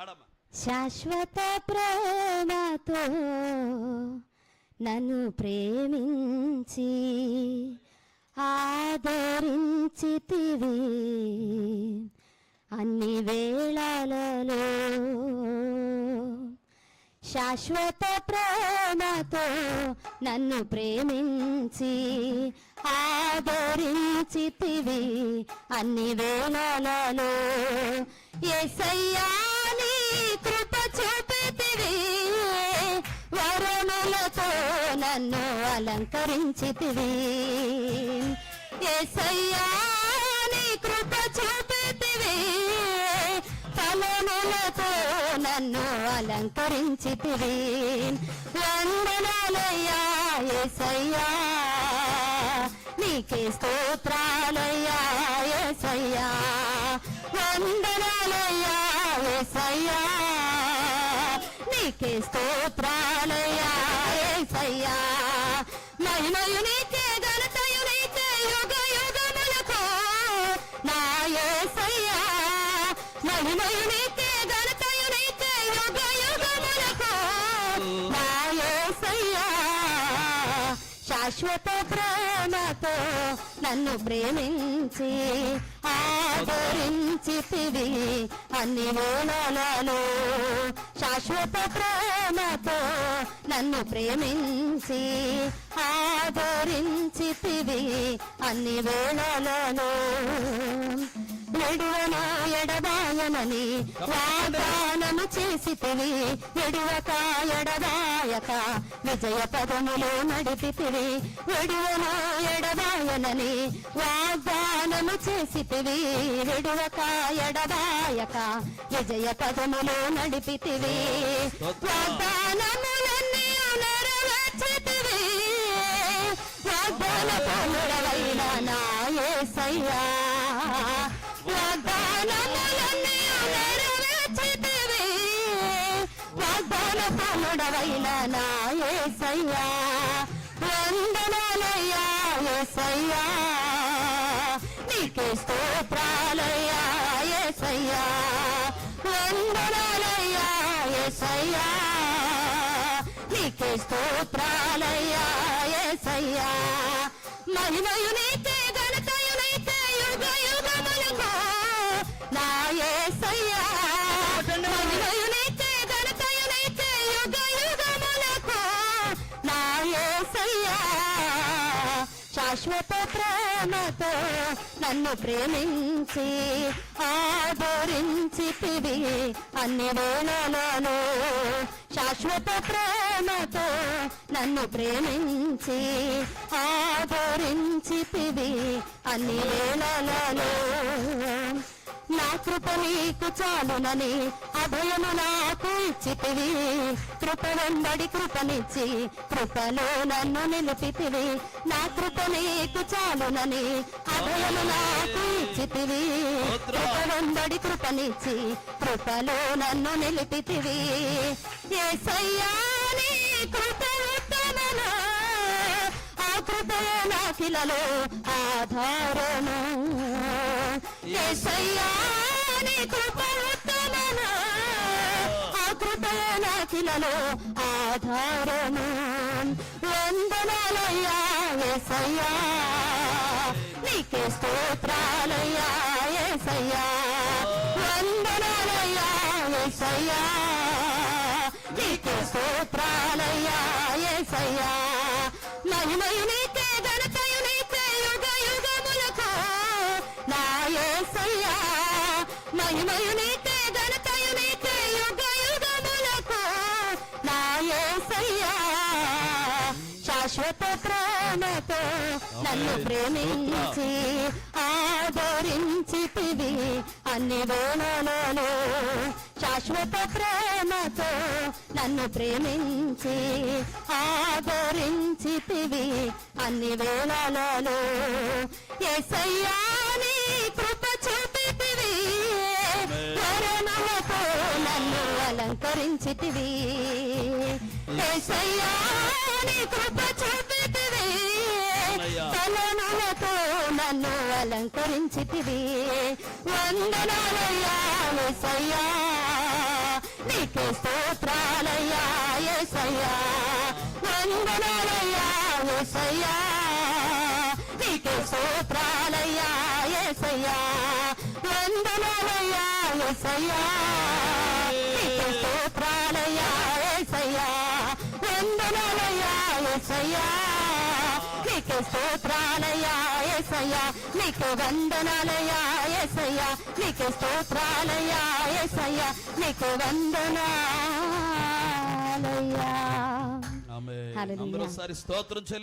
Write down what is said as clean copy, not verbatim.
శాశ్వత ప్రేమతో నన్ను ప్రేమించి ఆదరించితివి అన్ని వేళలలో. శాశ్వత ప్రేమతో నన్ను ప్రేమించి ఆదరించితివి అన్ని వేళలలో. యేసయ్యా నీ కృప చూపితివి, వరములతో నన్ను అలంకరించితివి. యేసయ్యా నీ కృప చూపితివి, ఫలములతో నన్ను అలంకరించితివి. వందనాలయ్యా యేసయ్యా, నీకే స్తోత్రాలయ్యా యేసయ్యా. వందనాలయ్యా యేసయ్యా, నీకే స్తోత్రాలయ్యా యేసయ్యా. మహిమయు నీకే, ఘనతయు నీకే, యుగ యుగములకు నా యేసయ్యా. మహిమయు నీకే, ఘనతయు నీకే, యుగ యుగములకు నా యేసయ్యా. శాశ్వత ప్రేమతో నన్ను ప్రేమించి ఆదరించితివి అన్ని వేళలలో. శాశ్వత ప్రేమతో నన్ను ప్రేమించి ఆదరించితివి అన్ని వేళలలో. విడువను ఎడబాయనని వాగ్దానము చేసితివి, విడువక ఎడబాయక విజయ పదములో నడిపితివి. విడువను ఎడబాయనని వాగ్దానము చేసితివి, విడువక ఎడబాయక విజయ పదములో నడిపితివి. వాగ్దానములన్నీ నెరవేర్చితివి, వాగ్దాన పౌరుడవైన నా యేసయ్యా. వాగ్దానములన్నీ నెరవేర్చితివి, వాగ్దాన పౌరుడవైన నా యేసయ్యా. వందనాలయ్యా యేసయ్యా, నీకే స్తోత్రాలయ్యా యేసయ్యా. వందనాలయ్యా యేసయ్యా, నీకే స్తోత్రాలయ్యా యేసయ్యా. మహిమయు నీకే, ఘనతయు నీకే, యుగ యుగములకు నా యేసయ్యా. మహిమయు నీకే, ఘనతయు నీకే, యుగ యుగములకు నా యేసయ్యా. శాశ్వత ప్రేమతో నన్ను ప్రేమించి ఆదరించితివి అన్ని వేళలలో. శాశ్వత ప్రేమతో నన్ను ప్రేమించి ఆదరించితివి అన్ని వేళలలో. నా కృప నీకు చాలునని అభయము నాకు ఇచ్చితివి, కృప వెంబడి కృపనిచ్చి కృపలో నన్ను నిలిపితివి. నా కృప నీకు చాలునని అభయము నాకు ఇచ్చితివి, కృప వెంబడి కృపనిచ్చి కృపలో నన్ను నిలిపితివి. యేసయ్యా నీ కృప ఉత్తమము, ఆ కృపయే నాకిలలో ఆధారము. యేసయ్యా నీ కృప ఉత్తమము, ఆ కృపయే నాకిలలో ఆధారము. వందనాలయ్యా యేసయ్యా, నీకే స్తోత్రాలయ్యా యేసయ్యా. వందనాలయ్యా యేసయ్యా, నీకే స్తోత్రాలయ్యా యేసయ్యా. మహిమయు నీకే, ఘనతయు నీకే, యుగ యుగములకు నా యేసయ్యా. మహిమయు నీకే, ఘనతయు నీకే, యుగ యుగములకు నా యేసయ్యా. శాశ్వత ప్రేమతో నన్ను ప్రేమించి ఆదరించితివి అన్ని వేళలలో. శాశ్వత ప్రేమతో నన్ను ప్రేమించి ఆదరించితివి అన్ని వేళలలో. యేసయ్యా నీ కృప చూపితివి, వరములతో నన్ను అలంకరించితివి. యేసయ్యా నీ కృప చూపితివి, ఫలములతో నన్ను అలంకరించితివి. వందనాలయ్యా యేసయ్యా, నీకే స్తోత్రాలయ్యా యేసయ్యా వందనాలయ్యా యేసయ్యా నీకే స్తోత్రాలయ్యా యేసయ్యా వందనాలయ్యా యేసయ్యా నీకే స్తోత్రాలయ్యా యేసయ్యా వందనాలయ్యా యేసయ్యా నీకే స్తోత్రాలయ్యా యేసయ్యా నీకే వందనాలయ్యా యేసయ్యా నీకే స్తోత్రాలయ్యా యేసయ్యా నీకే వందనాలయ్యా. ఆమేన్. హల్లెలూయా. అందరూ ఒకసారి స్తోత్రం చెల్లి